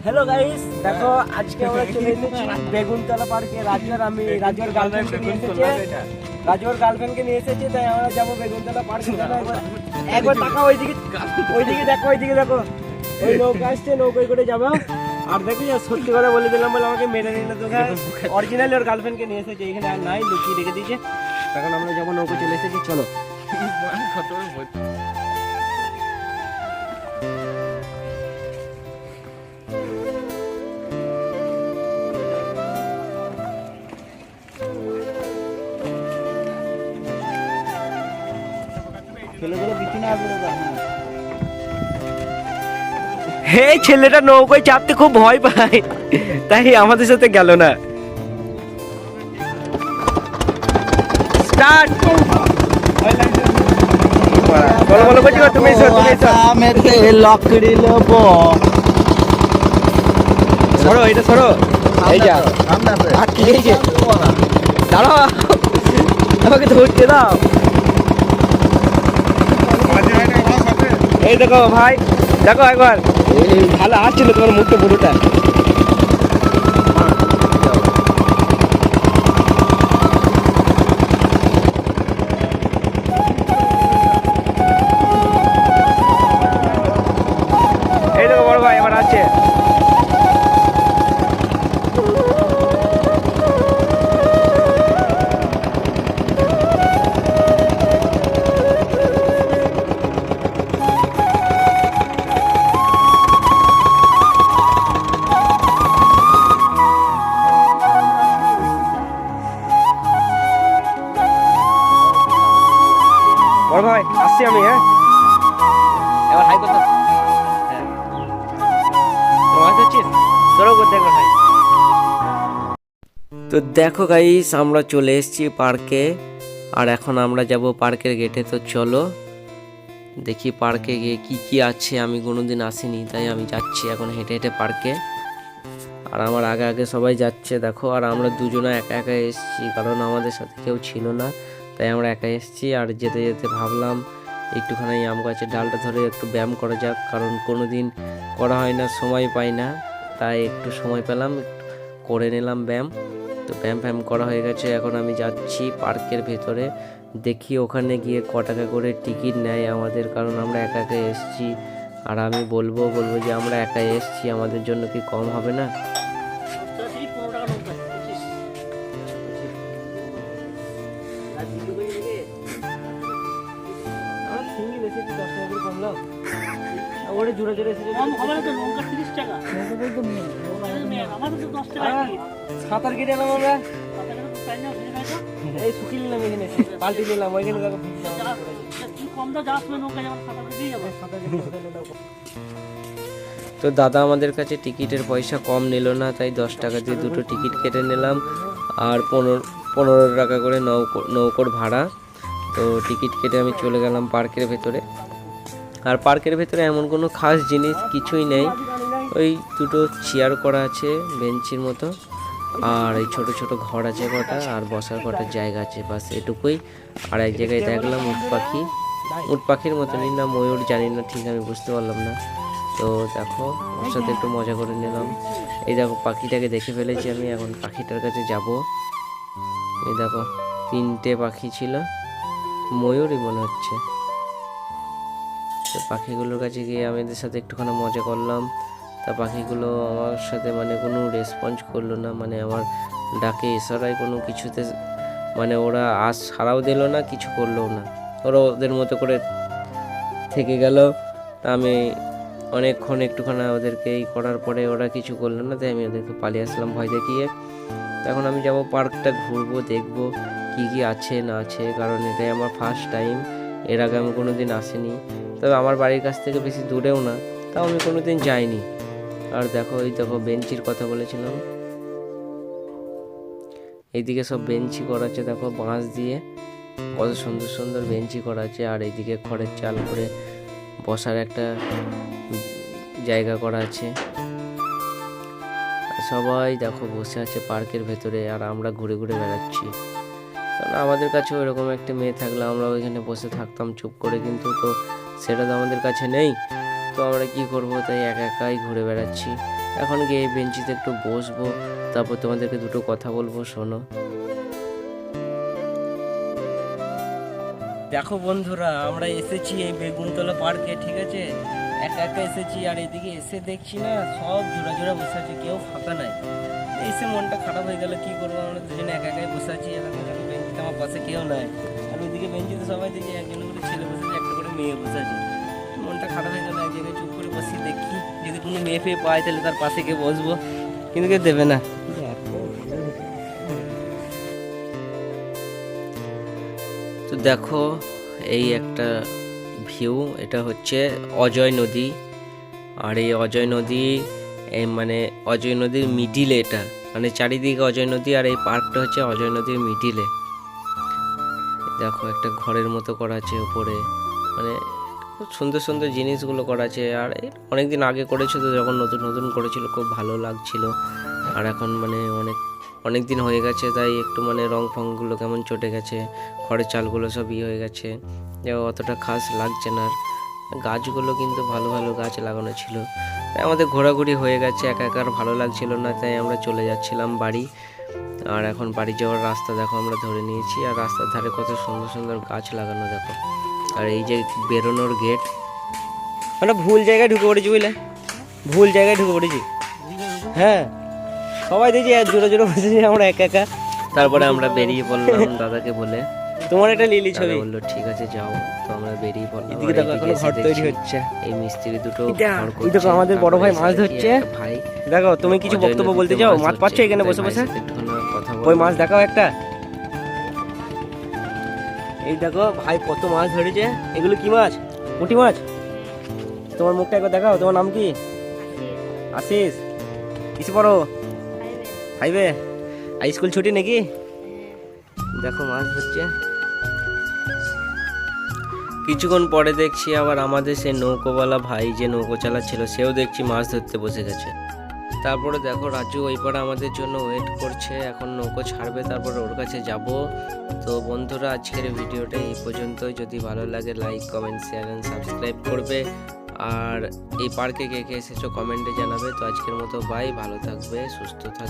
Hello guys, দেখো আজকে আমরা চলে এসেছি বেগুনতলা পার্কে। রাজুর গার্লফ্রেন্ডকে নিয়ে এসেছি, তাই আমরা যাবো বেগুনতলা পার্কে। একবার তাকাও ওইদিকে দেখো ওই নৌকা আসছে, নৌকায় করে যাবো। আর দেখি সত্যি করে বলে দিলাম বলে আমাকে মেরে নিল। তো অরিজিনালি ওর গার্লফ্রেন্ডকে নিয়ে এসেছে, এখানে আর নাই, লুকিয়ে রেখে দিয়েছে। এখন আমরা যাবো, নৌকা চলে এসেছি, চলো। হে, ছেলেটা নৌকায় চাপতে খুব ভয় পায়, তাই আমাদের সাথে গেল না। স্টার্ট। বলো বলো, তুমি এসো। সরো, এটা সরো। এই যা, দাঁড়াও, আমাকে ধরতে দাও। এই দেখো ভাই, দেখো একবার ভালো আসছিল তোমার মুখটা পুরোটা। এই দেখো বড় ভাই এবার আছে। বড় ভাই আসছি আমি, হ্যাঁ এবার হাই করতে। হ্যাঁ মাছ ধরছিস, তোরও করতে একবার হাই। তো দেখো গাইস, আমরা চলে এসেছি পার্কে, আর এখন আমরা যাব পার্কের গেটে। তো চলো দেখি পার্কে গিয়ে কি কি আছে, আমি কোনোদিন আসিনি, তাই আমি যাচ্ছি এখন হেঁটে হেঁটে পার্কে। আর আমার আগে আগে সবাই যাচ্ছে দেখো, আর আমরা দুজনে একা একা এসেছি, কারণ আমাদের সাথে কেউ ছিল না, তাই আমরা একা এসেছি। আর যেতে যেতে ভাবলাম একটুখানি আম গাছের ডালটা ধরে একটু ব্যায়াম করা যাক, কারণ কোনো দিন করা হয় না, সময় পাই না, তাই একটু সময় পেলাম, একটু করে নিলাম ব্যায়াম। তো ব্যায়াম করা হয়ে গেছে, এখন আমি যাচ্ছি পার্কের ভেতরে। দেখি ওখানে গিয়ে ক টাকা করে টিকিট নেয় আমাদের, কারণ আমরা একা একা এসেছি। আর আমি বলবো যে আমরা একা এসেছি, আমাদের জন্য কি কম হবে না? জোরে জোরে সাঁতার কেটে এলাম আমরা, এই শুকিয়ে নিলাম, এখানে পাল্টি নিলাম ওইখানে। তো দাদা আমাদের কাছে টিকিটের পয়সা কম নিল না, তাই 10 টাকা দিয়ে দুটো টিকিট কেটে নিলাম, আর 15 টাকা করে নৌকোর ভাড়া। তো টিকিট কেটে আমি চলে গেলাম পার্কের ভেতরে। আর পার্কের ভেতরে এমন কোনো খাস জিনিস কিছুই নেই, ওই দুটো চেয়ার করা আছে বেঞ্চির মতো, আর এই ছোট ছোট ঘর আছে কটা, আর বসার কটা জায়গা আছে, বাস এটুকুই। আর এক জায়গায় দেখলাম উট পাখির মতনই না ময়ূর, জানি না ঠিক, আমি বুঝতে পারলাম না। তো দেখো ওর সাথে একটু মজা করে নিলাম। এই দেখো পাখিটাকে দেখে ফেলেছি আমি, এখন পাখিটার কাছে যাব। এই দেখো 3টে পাখি ছিল, ময়ূরই মনে হচ্ছে। তো পাখিগুলোর কাছে গিয়ে আমি এদের সাথে একটুখানি মজা করলাম। তা পাখিগুলো আমার সাথে মানে কোনো রেসপন্স করলো না, মানে আমার ডাকে ইশারায় কোনো কিছুতে, মানে ওরা সাড়াও দিল না, কিছু করলো না, ওরা ওদের মতো করে থেকে গেল। আমি অনেকক্ষণ একটুখানি ওদেরকে এই করার পরে ওরা কিছু করলো না, তাই আমি ওদেরকে পালিয়ে আসলাম ভয় দেখিয়ে। এখন আমি যাব পার্কটা ঘুরবো, দেখবো কি কি আছে না আছে, কারণ এটাই আমার ফার্স্ট টাইম, এর আগে আমি কোনো দিন আসিনি। তবে আমার বাড়ির কাছ থেকে বেশি দূরেও না, তাও আমি কোনো দিন যাইনি। আর দেখো এই দেখো বেঞ্চির কথা বলেছিলাম, এইদিকে সব বেঞ্চি করা আছে, দেখো বাঁশ দিয়ে কত সুন্দর সুন্দর বেঞ্চি করা আছে। আর এইদিকে খড়ের চাল করে বসার একটা জায়গা করা আছে। সবাই দেখো বসে আছে পার্কের ভেতরে, আর আমরা ঘুরে ঘুরে বেড়াচ্ছি। কারণ আমাদের কাছে ওইরকম একটা মেয়ে থাকলে আমরা ওইখানে বসে থাকতাম চুপ করে, কিন্তু তো সেটা তো আমাদের কাছে নেই। তো আমরা কি করব, তাই একা একাই ঘুরে বেড়াচ্ছি। এখন গিয়ে এই বেঞ্চিতে একটু বসবো, তারপর তোমাদেরকে দুটো কথা বলবো, শোনো। দেখো বন্ধুরা, আমরা এসেছি এই বেগুনতলা পার্কে, ঠিক আছে? একা একা এসেছি, আর এদিকে এসে দেখছি না সব জোড়া জোড়া বসে আছে, কেউ ফাঁকা নাই। এসে মনটা খারাপ হয়ে গেল, কি করবো, আমরা দুজনে একা একাই বসে আছি। এরকম দেখো বেঞ্চিতে আমার পাশে কেউ নাই, আর ওইদিকে বেঞ্চিতে সবাই দেখি একজন করে ছেলে বসে আছে, একটা করে মেয়ে বসে আছে। মনটা খারাপ হয়ে গেল, এক জায়গায় চুপ করে বসি, দেখি যদি কোনো মেয়ে ফেয়ে পাই তাহলে তার পাশে গিয়ে বসবো, কিন্তু কেউ দেবে না। তো দেখো এই একটা ভিউ, এটা হচ্ছে অজয় নদী। আর এই অজয় নদী মানে অজয় নদীর মিডিলে, এটা মানে চারিদিকে অজয় নদী, আর এই পার্কটা হচ্ছে অজয় নদীর মিডিলে। দেখো একটা ঘরের মতো করা আছে উপরে, মানে খুব সুন্দর সুন্দর জিনিসগুলো করা আছে। আর অনেকদিন আগে করেছে, তো যখন নতুন নতুন করেছিল খুব ভালো লাগছিল। আর এখন মানে অনেক দিন হয়ে গেছে, তাই একটু মানে রং ফংগুলো কেমন চটে গেছে, খড়ের চালগুলো সব হয়ে গেছে, অতটা খাস লাগছে না। আর গাছগুলো কিন্তু ভালো ভালো গাছ লাগানো ছিল। তাই আমাদের ঘোরাঘুরি হয়ে গেছে, একা একা আর ভালো লাগছিল না, তাই আমরা চলে যাচ্ছিলাম বাড়ি। আর এখন বাড়ি যাওয়ার রাস্তা দেখো আমরা ধরে নিয়েছি, আর রাস্তার ধারে কত সুন্দর সুন্দর গাছ লাগানো দেখো। আর এই যে বেরোনোর গেট, আমরা ভুল জায়গায় ঢুকে পড়েছি, বুঝলে, ভুল জায়গায় ঢুকে পড়েছি। হ্যাঁ, সবাই দেখছি জোরে জোরে বসেছি, আমরা একা একা। তারপরে আমরা বেরিয়ে পড়লাম দাদাকে বলে, তোমার একটা লিলি ছবি বললো, ঠিক আছে যাও। তো আমরা বেরিয়ে পড়লাম। এদিকে দেখো এখনো ঘর তৈরি হচ্ছে, এই মিস্ত্রি দুটো ঘর করছে। দেখো আমাদের বড় ভাই মাছ ধরছে। ভাই দেখো, তুমি কিছু বক্তব্য বলতে চাও? মাছ পাচ্ছ এখানে বসে বসে, ওই মাছ দেখাও একটা। এই দেখো ভাই কত মাছ ধরেছে, এগুলো কি মাছ? পুঁটি মাছ। তোমার মুখটা একবার দেখাও, তোমার নাম কি? আশিস। কিসে পড়ো? ফাইভে। আর স্কুল ছুটি নাকি? দেখো মাছ ধরছে। কিছুক্ষণ পরে দেখছি আবার আমাদের সেই নৌকোওয়ালা ভাই যে নৌকো চালাচ্ছিল, সেও দেখছি মাছ ধরতে বসে গেছে। তারপরে দেখো রাজু ওই পারে আমাদের জন্য ওয়েট করছে, এখন নৌকো ছাড়বে, তারপরে ওর কাছে যাব। তো বন্ধুরা, আজকের ভিডিওটা এই পর্যন্তই। যদি ভালো লাগে like, comment, share and subscribe করবে। আর এই পার্কে কে কে এসেছো কমেন্টে জানাবে। তো আজকের মতো বাই, ভালো থাকবে, সুস্থ থাকবে।